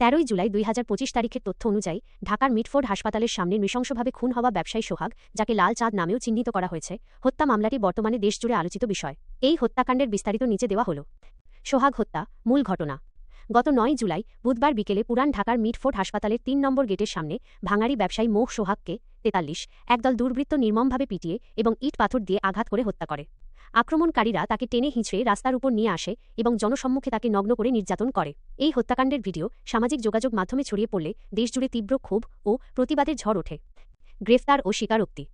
13 জুলাই 2025 তারিখের তথ্য অনুযায়ী ঢাকার মিটফোর্ড হাসপাতালের সামনে নৃশংসভাবে খুন হওয়া ব্যবসায়ী সোহাগ, যাকে লাল চাঁদ নামেও চিহ্নিত করা হয়েছে, হত্যা মামলাটি বর্তমানে দেশজুড়ে আলোচিত বিষয়। এই হত্যাকাণ্ডের বিস্তারিত নিচে দেওয়া হল। সোহাগ হত্যা মূল ঘটনা। গত 9 জুলাই বুধবার বিকেলে পুরান ঢাকার মিটফোর্ড হাসপাতালের 3 নম্বর গেটের সামনে ভাঙাড়ি ব্যবসায়ী মোহ সোহাগকে 43 একদল দুর্বৃত্ত নির্মমভাবে পিটিয়ে এবং ইট পাথর দিয়ে আঘাত করে হত্যা করে। আক্রমণকারীরা তাকে টেনে হিঁচড়ে রাস্তার উপর নিয়ে আসে এবং জনসম্মুখে তাকে নগ্ন করে নির্যাতন করে। এই হত্যাকাণ্ডের ভিডিও সামাজিক যোগাযোগ মাধ্যমে ছড়িয়ে পড়লে দেশজুড়ে তীব্র ক্ষোভ ও প্রতিবাদের ঝড় ওঠে। গ্রেফতার ও স্বীকারোক্তি।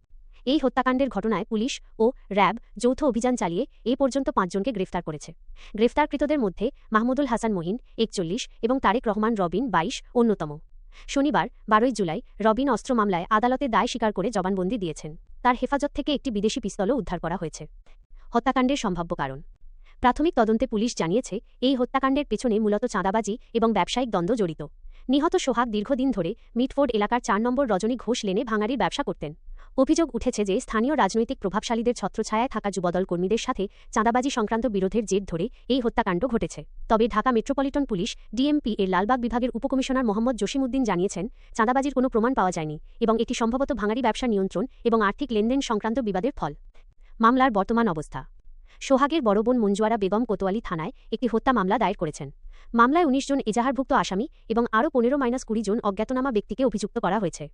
এই হত্যাকাণ্ডের ঘটনায় পুলিশ ও র্যাব যৌথ অভিযান চালিয়ে এ পর্যন্ত 5 জনকে গ্রেফতার করেছে। গ্রেফতারকৃতদের মধ্যে মাহমুদুল হাসান মহিন 41 এবং তারেক রহমান রবিন 22 অন্যতম। শনিবার 12 জুলাই রবিন অস্ত্র মামলায় আদালতে দায় স্বীকার করে জবানবন্দি দিয়েছেন। তার হেফাজত থেকে একটি বিদেশি পিস্তলও উদ্ধার করা হয়েছে। হত্যাকাণ্ডের সম্ভাব্য কারণ। প্রাথমিক তদন্তে পুলিশ জানিয়েছে, এই হত্যাকাণ্ডের পেছনে মূলত চাঁদাবাজি এবং ব্যবসায়িক দ্বন্দ্ব জড়িত। নিহত সোহাগ দীর্ঘদিন ধরে মিটফোর্ড এলাকার 4 নম্বর রজনী ঘোষ লেনে ভাঙাড়ির ব্যবসা করতেন। অভিযোগ উঠেছে যে স্থানীয় রাজনৈতিক প্রভাবশালীদের ছত্রছায়ায় থাকা যুবদল কর্মীদের সাথে চাঁদাবাজি সংক্রান্ত বিরোধের জের ধরে এই হত্যাকাণ্ড ঘটেছে। তবে ঢাকা মেট্রোপলিটন পুলিশ ডিএমপি এর লালবাগ বিভাগের উপকমিশনার মোহাম্মদ জসিমউদ্দিন জানিয়েছেন, চাঁদাবাজির কোনো প্রমাণ পাওয়া যায়নি এবং এটি সম্ভবত ভাঙাড়ি ব্যবসা নিয়ন্ত্রণ এবং আর্থিক লেনদেন সংক্রান্ত বিবাদের ফল। মামলার বর্তমান অবস্থা। সোহাগের বড় বোন মঞ্জুয়ারা বেগম কোতোয়ালি থানায় একটি হত্যা মামলা দায়ের করেছেন। মামলায় 19 জন এজাহারভুক্ত আসামি এবং আরও 15-20 জন অজ্ঞাতনামা ব্যক্তিকে অভিযুক্ত করা হয়েছে।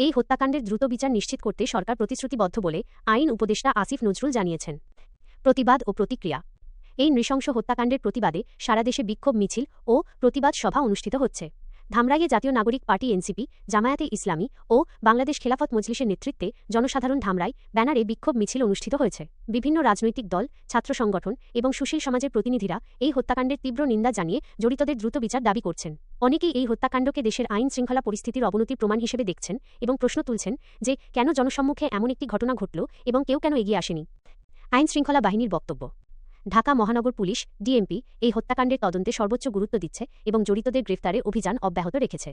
এই হত্যাকাণ্ডের দ্রুত বিচার নিশ্চিত করতে সরকার প্রতিশ্রুতিবদ্ধ বলে আইন উপদেষ্টা আসিফ নজরুল জানিয়েছেন। প্রতিবাদ ও প্রতিক্রিয়া। এই নৃশংস হত্যাকাণ্ডের প্রতিবাদে সারা দেশে বিক্ষোভ মিছিল ও প্রতিবাদ সভা অনুষ্ঠিত হচ্ছে। ধামরাইয়ে জাতীয় নাগরিক পার্টি এনসিপি, জামায়াতে ইসলামী ও বাংলাদেশ খেলাফত মজলিসের নেতৃত্বে জনসাধারণ ধামরাই ব্যানারে বিক্ষোভ মিছিল অনুষ্ঠিত হয়েছে। বিভিন্ন রাজনৈতিক দল, ছাত্র সংগঠন এবং সুশীল সমাজের প্রতিনিধিরা এই হত্যাকাণ্ডের তীব্র নিন্দা জানিয়ে জড়িতদের দ্রুত বিচার দাবি করছেন। অনেকেই এই হত্যাকাণ্ডকে দেশের আইন শৃঙ্খলা পরিস্থিতির অবনতির প্রমাণ হিসেবে দেখছেন এবং প্রশ্ন তুলছেন যে কেন জনসম্মুখে এমন একটি ঘটনা ঘটল এবং কেউ কেন এগিয়ে আসেনি। আইন শৃঙ্খলা বাহিনীর বক্তব্য। ঢাকা মহানগর পুলিশ ডিএমপি এই হত্যাকাণ্ডের তদন্তে সর্বোচ্চ গুরুত্ব দিচ্ছে এবং জড়িতদের গ্রেফতারের অভিযান অব্যাহত রেখেছে।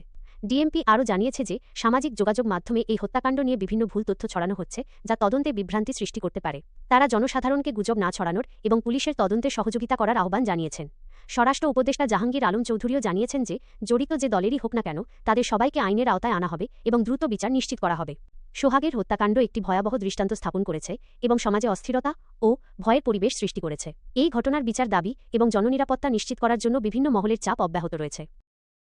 ডিএমপি আরও জানিয়েছে যে সামাজিক যোগাযোগ মাধ্যমে এই হত্যাকাণ্ড নিয়ে বিভিন্ন ভুল তথ্য ছড়ানো হচ্ছে, যা তদন্তে বিভ্রান্তি সৃষ্টি করতে পারে। তারা জনসাধারণকে গুজব না ছড়ানোর এবং পুলিশের তদন্তে সহযোগিতা করার আহ্বান জানিয়েছেন। স্বরাষ্ট্র উপদেষ্টা জাহাঙ্গীর আলম চৌধুরীও জানিয়েছেন যে জড়িত যে দলেরই হোক না কেন, তাদের সবাইকে আইনের আওতায় আনা হবে এবং দ্রুত বিচার নিশ্চিত করা হবে। সোহাগের হত্যাকাণ্ড একটি ভয়াবহ দৃষ্টান্ত স্থাপন করেছে এবং সমাজে অস্থিরতা ও ভয়ের পরিবেশ সৃষ্টি করেছে। এই ঘটনার বিচার দাবি এবং জননিরাপত্তা নিশ্চিত করার জন্য বিভিন্ন মহলের চাপ অব্যাহত রয়েছে।